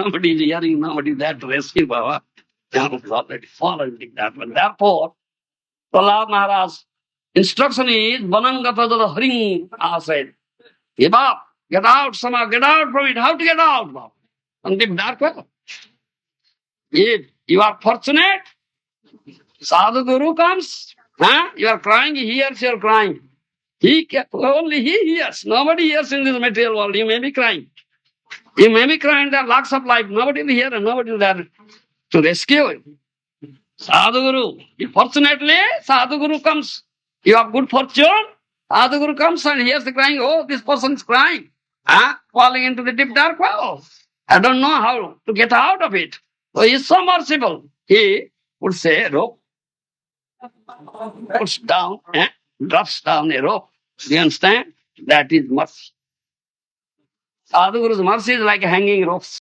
nobody is hearing, nobody is there to rescue Baba. Jnana is already fallen like that one. Therefore, Prahlad Maharaj instruction is Banangata Haring Asay. Give up, get out somehow, get out from it. How to get out, Baba? From the dark well. If you are fortunate, Sadhu Guru comes, you are crying, he hears your crying. Only he hears. Nobody hears in this material world. You may be crying. You may be crying, there are lots of life. Nobody will hear and nobody will there to rescue you. Sadhu Guru. If fortunately, Sadhu Guru comes. You have good fortune. Sadhu Guru comes and hears the crying. Oh, this person is crying. Falling into the deep dark well. I don't know how to get out of it. So he is so merciful. He would say, rope. Puts down, drops down a rope. Do you understand? That is mercy. Sadhu Guru's mercy is like hanging ropes.